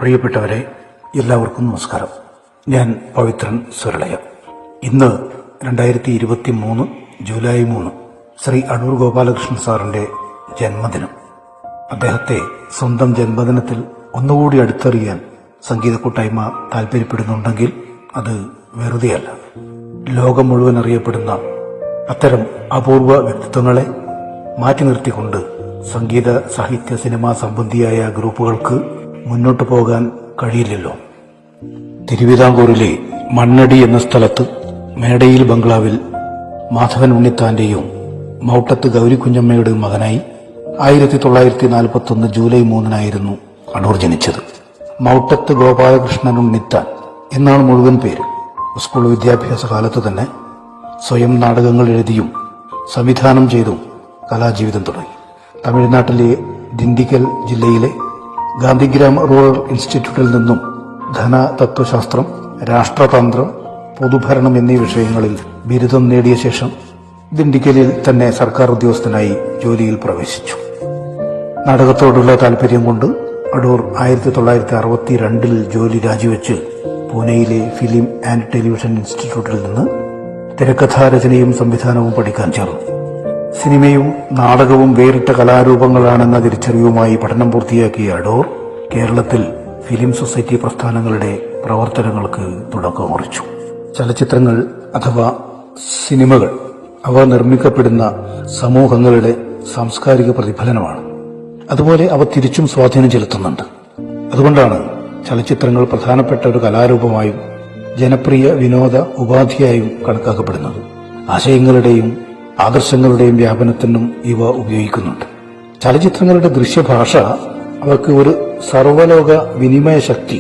പ്രിയപ്പെട്ടവരെ, എല്ലാവർക്കും നമസ്കാരം. ഞാൻ പവിത്രൻ സുരളയ. ഇന്ന് 2023 ജൂലൈ 3 ശ്രീ അടൂർ ഗോപാലകൃഷ്ണൻ സാറിന്റെ ജന്മദിനം. അദ്ദേഹത്തെ സ്വന്തം ജന്മദിനത്തിൽ ഒന്നുകൂടി അടുത്തറിയാൻ സംഗീത കൂട്ടായ്മ താൽപര്യപ്പെടുന്നുണ്ടെങ്കിൽ അത് വെറുതെയല്ല. ലോകം മുഴുവൻ അറിയപ്പെടുന്ന അത്തരം അപൂർവ വ്യക്തിത്വങ്ങളെ മാറ്റി നിർത്തിക്കൊണ്ട് സംഗീത, സാഹിത്യ, സിനിമാ സംബന്ധിയായ ഗ്രൂപ്പുകൾക്ക് മുന്നോട്ടു പോകാൻ കഴിയില്ലല്ലോ. തിരുവിതാംകൂറിലെ മണ്ണടി എന്ന സ്ഥലത്ത് മേടയിൽ ബംഗ്ലാവിൽ മാധവൻ ഉണ്ണിത്താന്റെയും മൗട്ടത്ത് ഗൗരിക്കുഞ്ഞമ്മയുടെയും മകനായി 1941 ജൂലൈ 3 അടൂർ ജനിച്ചത്. മൗട്ടത്ത് ഗോപാലകൃഷ്ണൻ ഉണ്ണിത്താൻ എന്നാണ് മുഴുവൻ പേര്. സ്കൂൾ വിദ്യാഭ്യാസ കാലത്ത് തന്നെ സ്വയം നാടകങ്ങൾ എഴുതിയും സംവിധാനം ചെയ്തും കലാജീവിതം തുടങ്ങി. തമിഴ്നാട്ടിലെ ദിണ്ടിഗൽ ജില്ലയിലെ ഗാന്ധിഗ്രാം റൂറൽ ഇൻസ്റ്റിറ്റ്യൂട്ടിൽ നിന്നും ധനതത്വശാസ്ത്രം, രാഷ്ട്രതന്ത്രം, പൊതുഭരണം എന്നീ വിഷയങ്ങളിൽ ബിരുദം നേടിയ ശേഷം ദിണ്ടിഗലിൽ തന്നെ സർക്കാർ ഉദ്യോഗസ്ഥനായി ജോലിയിൽ പ്രവേശിച്ചു. നാടകത്തോടുള്ള താൽപര്യം കൊണ്ട് അടൂർ 1962 ജോലി രാജിവെച്ച് പൂനെയിലെ ഫിലിം ആൻഡ് ടെലിവിഷൻ ഇൻസ്റ്റിറ്റ്യൂട്ടിൽ നിന്ന് തിരക്കഥാരചനയും സംവിധാനവും പഠിക്കാൻ ചേർന്നു. സിനിമയും നാടകവും വേറിട്ട കലാരൂപങ്ങളാണെന്ന തിരിച്ചറിവുമായി പഠനം പൂർത്തിയാക്കിയ അടൂർ കേരളത്തിൽ ഫിലിം സൊസൈറ്റി പ്രസ്ഥാനങ്ങളുടെ പ്രവർത്തനങ്ങൾക്ക് തുടക്കം കുറിച്ചു. ചലച്ചിത്രങ്ങൾ അഥവാ സിനിമകൾ അവ നിർമ്മിക്കപ്പെടുന്ന സമൂഹങ്ങളുടെ സാംസ്കാരിക പ്രതിഫലനമാണ്. അതുപോലെ അവ തിരിച്ചും സ്വാധീനം ചെലുത്തുന്നുണ്ട്. അതുകൊണ്ടാണ് ചലച്ചിത്രങ്ങൾ പ്രധാനപ്പെട്ട ഒരു കലാരൂപമായും ജനപ്രിയ വിനോദ ഉപാധിയായും കണക്കാക്കപ്പെടുന്നത്. ആശയങ്ങളുടെയും ആദർശങ്ങളുടെയും വ്യാപനത്തിനും ഇവ ഉപയോഗിക്കുന്നുണ്ട്. ചലച്ചിത്രങ്ങളുടെ ദൃശ്യഭാഷ അവർക്ക് ഒരു സർവലോക വിനിമയ ശക്തി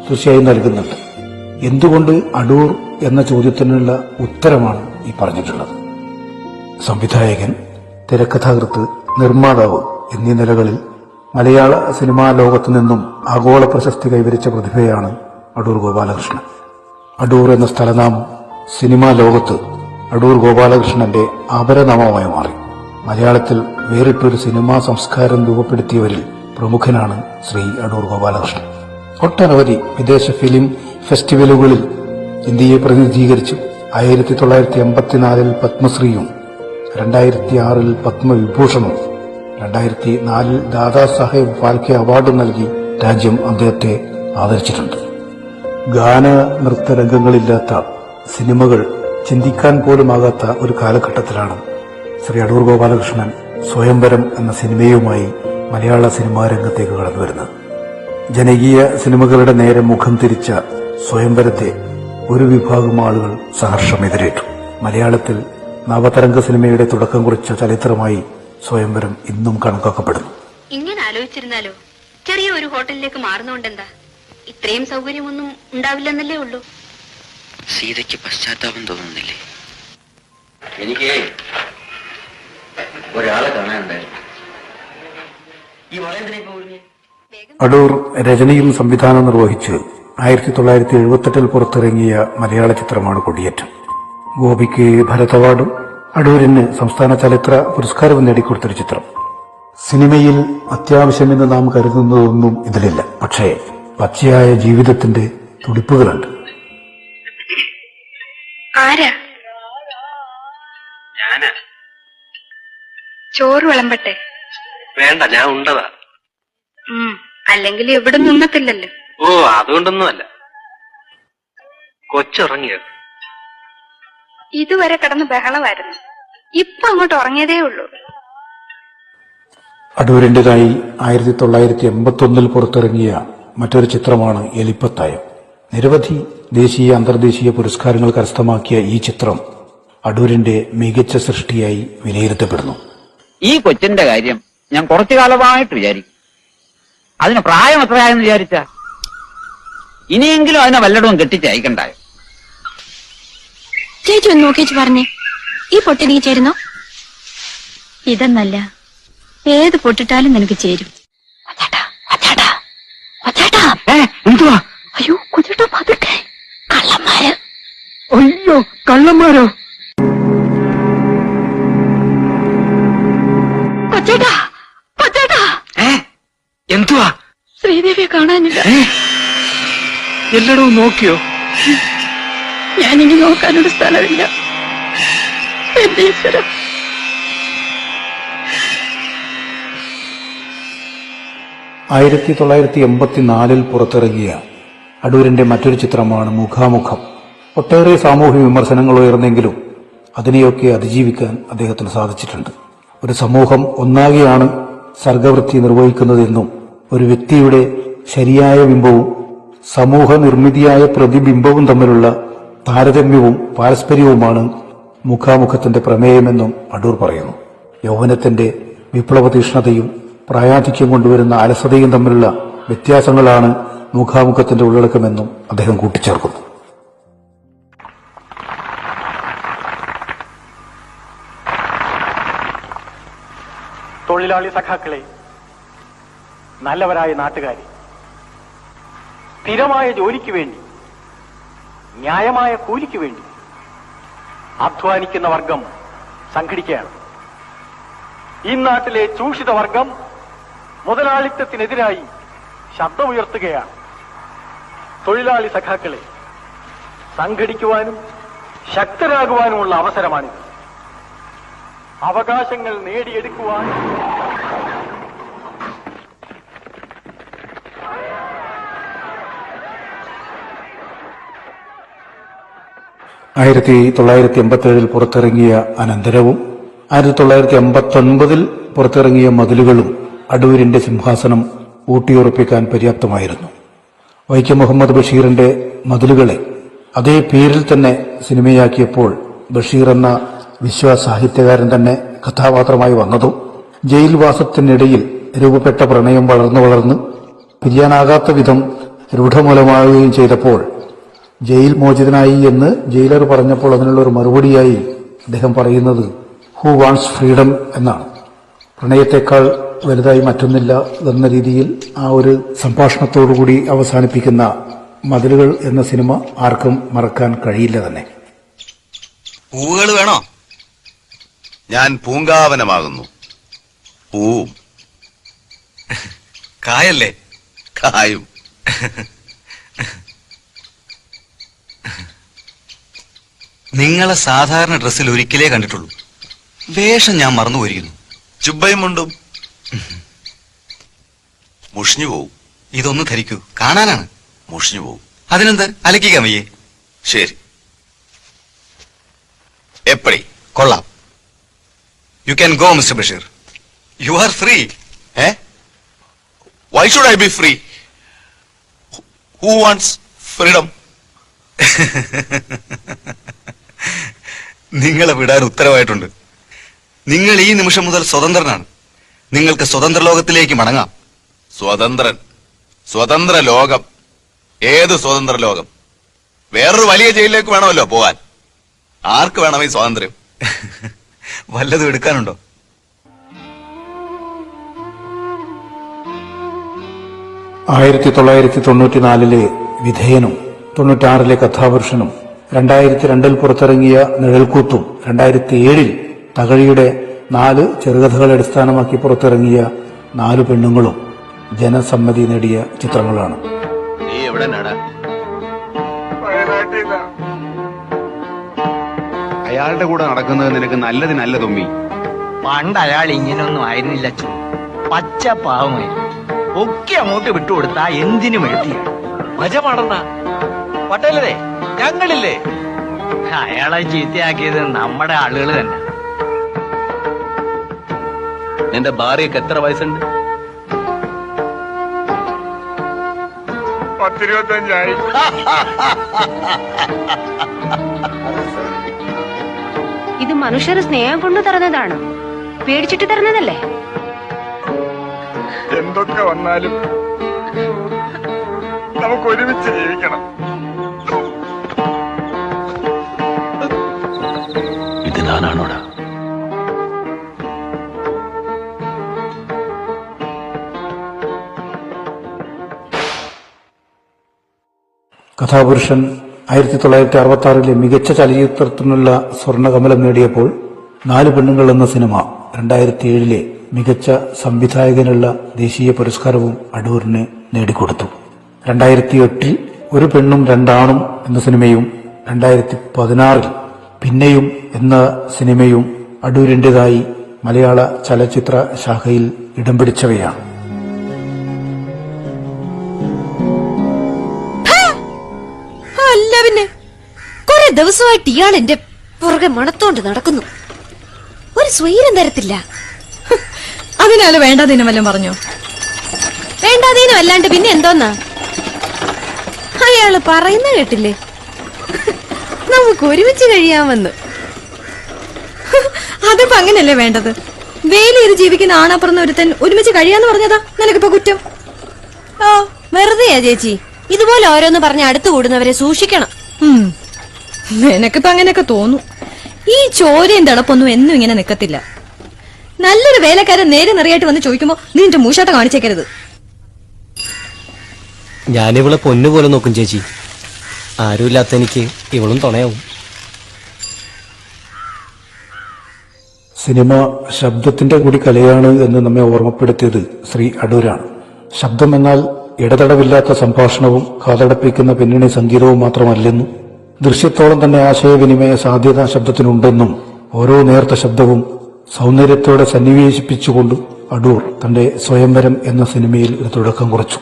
തീർച്ചയായും നൽകുന്നുണ്ട്. എന്തുകൊണ്ട് അടൂർ എന്ന ചോദ്യത്തിനുള്ള ഉത്തരമാണ് ഈ പറഞ്ഞിട്ടുള്ളത്. സംവിധായകൻ, തിരക്കഥാകൃത്ത്, നിർമ്മാതാവ് എന്നീ നിലകളിൽ മലയാള സിനിമാ ലോകത്തു നിന്നും ആഗോള പ്രശസ്തി കൈവരിച്ച പ്രതിഭയാണ് അടൂർ ഗോപാലകൃഷ്ണൻ. അടൂർ എന്ന സ്ഥലനാമം സിനിമാ ലോകത്ത് അടൂർ ഗോപാലകൃഷ്ണന്റെ അപരനാമമായി മാറി. മലയാളത്തിൽ വേറിട്ടൊരു സിനിമാ സംസ്കാരം രൂപപ്പെടുത്തിയവരിൽ പ്രമുഖനാണ് ശ്രീ അടൂർ ഗോപാലകൃഷ്ണൻ. ഒട്ടനവധി വിദേശ ഫിലിം ഫെസ്റ്റിവലുകളിൽ ഇന്ത്യയെ പ്രതിനിധീകരിച്ചു. 1984 പത്മശ്രീയും 2006 പത്മവിഭൂഷണും 2004 ദാദാസാഹേബ് ഫാൽക്കെ അവാർഡും നൽകി രാജ്യം അദ്ദേഹത്തെ ആദരിച്ചിട്ടുണ്ട്. ഗാന നൃത്ത രംഗങ്ങളില്ലാത്ത സിനിമകൾ ചിന്തിക്കാൻ പോലുമാകാത്ത ഒരു കാലഘട്ടത്തിലാണ് ശ്രീ അടൂർ ഗോപാലകൃഷ്ണൻ സ്വയംവരം എന്ന സിനിമയുമായി മലയാള സിനിമാ രംഗത്തേക്ക് കടന്നുവരുന്നത്. ജനകീയ സിനിമകളുടെ നേരെ മുഖം തിരിച്ച സ്വയംവരത്തെ ഒരു വിഭാഗം ആളുകൾ സഹർഷം എതിരേറ്റു. മലയാളത്തിൽ നവതരംഗ സിനിമയുടെ തുടക്കം കുറിച്ച ചരിത്രമായി സ്വയംവരം ഇന്നും കണക്കാക്കപ്പെടുന്നു. ഇങ്ങനെ ആലോചിച്ചിരുന്നാലോ, ചെറിയ ഒരു ഹോട്ടലിലേക്ക് മാറുന്നോണ്ടെന്താ? ഇത്രയും സൗകര്യമൊന്നും ഉണ്ടാവില്ലെന്നല്ലേ ഉള്ളൂ. സീതയ്ക്ക് പശ്ചാത്താപം തോന്നുന്നില്ലേ? എനിക്ക് ഒരാളെ കാണാനുണ്ടായിരുന്നു. ഈ വളരെന്തിനെ അടൂർ രചനയും സംവിധാനം നിർവഹിച്ച് 1978 പുറത്തിറങ്ങിയ മലയാള ചിത്രമാണ് കൊടിയേറ്റം. ഗോപിക്ക് ഭരത് അവാർഡും അടൂരിന് സംസ്ഥാന ചലച്ചിത്ര പുരസ്കാരവും നേടിക്കൊടുത്തൊരു ചിത്രം. സിനിമയിൽ അത്യാവശ്യമെന്ന് നാം കരുതുന്നതൊന്നും ഇതിലില്ല. പക്ഷേ പച്ചയായ ജീവിതത്തിന്റെ തുടിപ്പുകളുണ്ട്. ആരാ? ഞാനാ. ചോറ് വിളമ്പട്ടെ? വേണ്ട, ഞാൻ ഉണ്ടതാ. അല്ലെങ്കിൽ എവിടെ നിന്നത്തില്ലല്ലോ. ഓ, അതുകൊണ്ടൊന്നുമല്ല. കൊച്ചുറങ്ങിയോ? ഇതുവരെ കിടന്ന് ബഹളമായിരുന്നു. ഇപ്പൊ അങ്ങോട്ട് ഉറങ്ങിയതേ ഉള്ളൂ. അടൂരിന്റേതായി 1981 പുറത്തിറങ്ങിയ മറ്റൊരു ചിത്രമാണ് എലിപ്പത്തായം. നിരവധി ദേശീയ, അന്തർദേശീയ പുരസ്കാരങ്ങൾ കരസ്ഥമാക്കിയ ഈ ചിത്രം അടൂരിന്റെ മികച്ച സൃഷ്ടിയായി വിലയിരുത്തപ്പെടുന്നു. ഈ കൊച്ചിന്റെ കാര്യം ഞാൻ കുറച്ചു കാലമായിട്ട് വിചാരിക്കും. അതിന് പ്രായം എത്രയായെന്ന് വിചാരിച്ച ഇനിയെങ്കിലും അതിനെ വല്ലയിടവും കെട്ടിച്ചയക്കണ്ടായോ? ചേച്ചി ഒന്ന് നോക്കിച്ചു പറഞ്ഞേ, ഈ പൊട്ടെനിക്ക് ചേരുന്നോ? ഇതെന്നല്ല, ഏത് പൊട്ടിട്ടാലും നിനക്ക് ചേരും. എന്തുവാ? അയ്യോ കുതിട്ടോ, പതുക്കെ. കള്ളന്മാര്. അയ്യോ, കള്ളന്മാരോ? കൊച്ചേട്ടാ, കൊച്ചേട്ടാ. എന്തുവാ? ശ്രീദേവിയെ കാണാനില്ല. എല്ലായിടവും നോക്കിയോ? ഞാനിനി നോക്കാനൊരു സ്ഥലമില്ല. എന്റെ ഈശ്വര. 1984 പുറത്തിറങ്ങിയ അടൂരിന്റെ മറ്റൊരു ചിത്രമാണ് മുഖാമുഖം. ഒട്ടേറെ സാമൂഹ്യ വിമർശനങ്ങൾ ഉയർന്നെങ്കിലും അതിനെയൊക്കെ അതിജീവിക്കാൻ അദ്ദേഹത്തിന് സാധിച്ചിട്ടുണ്ട്. ഒരു സമൂഹം ഒന്നാകെയാണ് സർഗവൃത്തി നിർവഹിക്കുന്നതെന്നും ഒരു വ്യക്തിയുടെ ശരിയായ ബിംബവും സമൂഹ നിർമ്മിതിയായ പ്രതിബിംബവും തമ്മിലുള്ള താരതമ്യവും പാരസ്പര്യവുമാണ് മുഖാമുഖത്തിന്റെ പ്രമേയമെന്നും അടൂർ പറയുന്നു. യൗവനത്തിന്റെ വിപ്ലവ തീഷ്ണതയും പ്രായാധിക്യം കൊണ്ടുവരുന്ന അലസതയും തമ്മിലുള്ള വ്യത്യാസങ്ങളാണ് മുഖാമുഖത്തിന്റെ ഉള്ളടക്കമെന്നും അദ്ദേഹം കൂട്ടിച്ചേർക്കുന്നു. തൊഴിലാളി സഖാക്കളെ, നല്ലവരായ നാട്ടുകാരെ, സ്ഥിരമായ ജോലിക്ക് വേണ്ടി, ന്യായമായ കൂലിക്ക് വേണ്ടി അധ്വാനിക്കുന്ന വർഗം സംഘടിക്കുകയാണ്. ഈ നാട്ടിലെ ചൂഷിത വർഗം മുതലാളിത്തത്തിനെതിരായി ശബ്ദമുയർത്തുകയാണ്. തൊഴിലാളി സഖാക്കളെ, സംഘടിക്കുവാനും ശക്തരാകുവാനുമുള്ള അവസരമാണിത്. അവകാശങ്ങൾ നേടിയെടുക്കുവാൻ �1987 പുറത്തിറങ്ങിയ അനന്തരവും 1989 പുറത്തിറങ്ങിയ മതിലുകളും അടൂരിന്റെ സിംഹാസനം ഊട്ടിയുറപ്പിക്കാൻ പര്യാപ്തമായിരുന്നു. വൈക്കം മുഹമ്മദ് ബഷീറിന്റെ മതിലുകളെ അതേ പേരിൽ തന്നെ സിനിമയാക്കിയപ്പോൾ ബഷീർ എന്ന വിശ്വസാഹിത്യകാരൻ തന്നെ കഥാപാത്രമായി വന്നതും ജയിൽവാസത്തിനിടയിൽ രൂപപ്പെട്ട പ്രണയം വളർന്ന് പിരിയാനാകാത്ത വിധം രൂഢമൂലമാവുകയും ചെയ്തപ്പോൾ ജയിൽ മോചിതനായി എന്ന് ജയിലർ പറഞ്ഞപ്പോൾ അതിനുള്ള ഒരു മറുപടിയായി അദ്ദേഹം പറയുന്നത് ഹു വാണ്ട്സ് ഫ്രീഡം എന്നാണ്. പ്രണയത്തെക്കാൾ വലുതായി മറ്റൊന്നില്ല എന്ന രീതിയിൽ ആ ഒരു സംഭാഷണത്തോടുകൂടി അവസാനിപ്പിക്കുന്ന മതിലുകൾ എന്ന സിനിമ ആർക്കും മറക്കാൻ കഴിയില്ല തന്നെ. പൂവുകൾ വേണോ? ഞാൻ പൂങ്കാവനമാകുന്നു. പൂവും കായല്ലേ? കായും. നിങ്ങളെ സാധാരണ ഡ്രസ്സിൽ ഒരിക്കലേ കണ്ടിട്ടുള്ളൂ. വേഷം ഞാൻ മറന്നുപോയിരിക്കുന്നു. ചുബയും മുണ്ടും മുഷിഞ്ഞു പോവും. ഇതൊന്ന് ധരിക്കൂ, കാണാനാണ്. മുഷിഞ്ഞു പോവും. അതിനെന്ത്, അലക്കിക്കാൻ വയ്യേ? ശരി, എപ്പടി? കൊള്ളാം. You can go mister Basheer. You are free. Why should I B free? Who wants freedom? നിങ്ങളെ വിടാൻ ഉത്തരവായിട്ടുണ്ട്. നിങ്ങൾ ഈ നിമിഷം മുതൽ സ്വതന്ത്രനാണ്. നിങ്ങൾക്ക് സ്വതന്ത്ര ലോകത്തിലേക്ക് മടങ്ങാം. സ്വതന്ത്രൻ? സ്വതന്ത്ര ലോകം? ഏത് സ്വതന്ത്ര ലോകം? വേറൊരു വലിയ ജയിലിലേക്ക് വേണമല്ലോ പോകാൻ. ആർക്ക് വേണം ഈ സ്വാതന്ത്ര്യം? വല്ലതും എടുക്കാനുണ്ടോ? �1994 വിധേയനും 96 കഥാപുരുഷനും 2002 പുറത്തിറങ്ങിയ നിഴൽക്കൂത്തും 2007 തകഴിയുടെ 4 ചെറുകഥകളെ അടിസ്ഥാനമാക്കി പുറത്തിറങ്ങിയ 4 പെണ്ണുങ്ങളും ജനസമ്മതി നേടിയ ചിത്രങ്ങളാണ്. നീ എവിടെ നടാ? അയാളുടെ കൂടെ നടക്കുന്നത് നിനക്ക് നല്ലതിനല്ല തൊമ്മി. പണ്ട് അയാൾ ഇങ്ങനൊന്നും ആയിരുന്നില്ല. പച്ച പാവമായിരുന്നു. ഒക്കെ അങ്ങോട്ട് വിട്ടുകൊടുത്താ എന്തിനും എഴുതിയാണ്. മജമാണെന്ന പട്ടേലരെ ഞങ്ങളില്ലേ? അയാളെ ചീത്തയാക്കിയത് നമ്മുടെ ആളുകൾ തന്നെ. നിന്റെ ഭാര്യക്ക് എത്ര വയസ്സുണ്ട്? 10-25. ഇത് മനുഷ്യർ സ്നേഹം കൊണ്ട് തരുന്നതാണ്, പേടിച്ചിട്ട് തരുന്നതല്ലേ? എന്തൊക്കെ വന്നാലും നമുക്ക് ഒരുമിച്ച് ജീവിക്കണം. ഇത് ഞാനാണോടാ? കഥാപുരുഷൻ 1966 മികച്ച ചലച്ചിത്രത്തിനുള്ള സ്വർണ്ണകമലം നേടിയപ്പോൾ 4 പെണ്ണുങ്ങൾ എന്ന സിനിമ 2007 മികച്ച സംവിധായകനുള്ള ദേശീയ പുരസ്കാരവും അടൂരിന് നേടിക്കൊടുത്തു. 2008 ഒരു പെണ്ണും രണ്ടാണും എന്ന സിനിമയും 2016 പിന്നെയും എന്ന സിനിമയും അടൂരിന്റേതായി മലയാള ചലച്ചിത്ര ശാഖയിൽ ഇടം പിടിച്ചവയാണ്. അല്ല പിന്നെ കുറെ ദിവസമായിട്ട് ഇയാൾ എന്റെ പുറകെ മണത്തോണ്ട് നടക്കുന്നു. ഒരു സ്വൈരം തരത്തില്ല. അതിനാല് വേണ്ടാതീനം വല്ലതും പറഞ്ഞോ? വേണ്ടാതീനം അല്ലാണ്ട് പിന്നെ എന്തോന്നാ? അയാള് പറയുന്ന കേട്ടില്ലേ, നമുക്ക് ഒരുമിച്ച് കഴിയാമെന്ന്. അതിപ്പോ അങ്ങനെയല്ലേ വേണ്ടത്? വേലിയിൽ ജീവിക്കുന്ന ആണാപ്പുറന്ന ഒരുത്തൻ ഒരുമിച്ച് കഴിയാന്ന് പറഞ്ഞതാ നിനക്കിപ്പോ കുറ്റം? ഓ വെറുതെയാ ചേച്ചി, ഇതുപോലെ ഓരോന്ന് പറഞ്ഞ് അടുത്തു കൂടുന്നവരെ സൂക്ഷിക്കണം. നിനക്കിപ്പോ അങ്ങനെയൊക്കെ തോന്നും. ഈ ചോരയും തിളപ്പൊന്നും എന്നും ഇങ്ങനെ നിക്കത്തില്ല. നല്ലൊരു വേലക്കാരൻ നേരെ നിറയായിട്ട് വന്ന് ചോദിക്കുമ്പോ നീ എന്റെ മൂശാട്ട കാണിച്ചേക്കരുത്. ഞാനിവളെ പൊന്നുപോലെ നോക്കും ചേച്ചി. ആരുമില്ലാത്ത എനിക്ക് ഇവളും തുണയാവും. സിനിമ ശബ്ദത്തിന്റെ കൂടി കലയാണ് എന്ന് നമ്മെ ഓർമ്മപ്പെടുത്തിയത് ശ്രീ അടൂരാണ്. ശബ്ദം എന്നാൽ ഇടതടവില്ലാത്ത സംഭാഷണവും കാതടപ്പിക്കുന്ന പിന്നണി സംഗീതവും മാത്രമല്ലെന്നും ദൃശ്യത്തോളം തന്നെ ആശയവിനിമയ സാധ്യത ശബ്ദത്തിനുണ്ടെന്നും ഓരോ നേർത്ത ശബ്ദവും സൗന്ദര്യത്തോടെ സന്നിവേശിപ്പിച്ചുകൊണ്ട് അടൂർ തന്റെ സ്വയംവരം എന്ന സിനിമയിൽ ഒരു തുടക്കം കുറിച്ചു.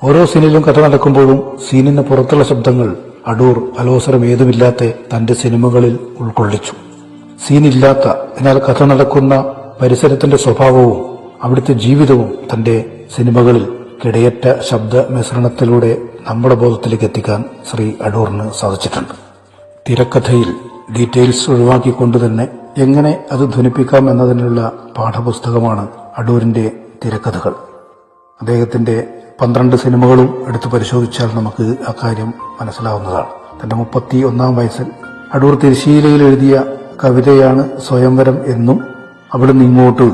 ഓരോ സീനിലും കഥ നടക്കുമ്പോഴും സീനിന് പുറത്തുള്ള ശബ്ദങ്ങൾ അടൂർ അലോസരം ഏതുമില്ലാത്ത തന്റെ സിനിമകളിൽ ഉൾക്കൊള്ളിച്ചു. സീനില്ലാത്ത, എന്നാൽ കഥ നടക്കുന്ന പരിസരത്തിന്റെ സ്വഭാവവും അവിടുത്തെ ജീവിതവും തന്റെ സിനിമകളിൽ കിടയറ്റ ശബ്ദ മിശ്രണത്തിലൂടെ നമ്മുടെ ബോധത്തിലേക്ക് എത്തിക്കാൻ ശ്രീ അടൂറിന് സാധിച്ചിട്ടുണ്ട്. തിരക്കഥയിൽ ഡീറ്റെയിൽസ് ഒഴിവാക്കിക്കൊണ്ട് തന്നെ എങ്ങനെ അത് ധ്വനിപ്പിക്കാം എന്നതിനുള്ള പാഠപുസ്തകമാണ് അടൂരിന്റെ തിരക്കഥകൾ. അദ്ദേഹത്തിന്റെ 12 സിനിമകളും എടുത്തു പരിശോധിച്ചാൽ നമുക്ക് അക്കാര്യം മനസ്സിലാവുന്നതാണ്. തന്റെ 31-ാം വയസ്സിൽ അടൂർ തിരശ്ശീലയിൽ എഴുതിയ കവിതയാണ് സ്വയംവരം എന്നും അവിടുന്ന് ഇങ്ങോട്ട്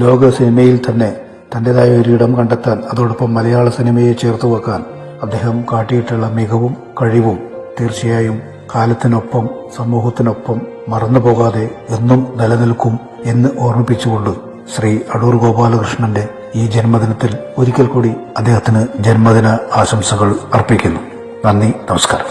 ലോക സിനിമയിൽ തന്നെ തന്റേതായ ഒരിടം കണ്ടെത്താൻ, അതോടൊപ്പം മലയാള സിനിമയെ ചേർത്ത് വെക്കാൻ അദ്ദേഹം കാട്ടിയിട്ടുള്ള മികവും കഴിവും തീർച്ചയായും കാലത്തിനൊപ്പം സമൂഹത്തിനൊപ്പം മറന്നുപോകാതെ എന്നും നിലനിൽക്കും എന്ന് ഓർമ്മിപ്പിച്ചുകൊണ്ട് ശ്രീ അടൂർ ഗോപാലകൃഷ്ണന്റെ ഈ ജന്മദിനത്തിൽ ഒരിക്കൽ കൂടി അദ്ദേഹത്തിന് ജന്മദിന ആശംസകൾ അർപ്പിക്കുന്നു. നന്ദി, നമസ്കാരം.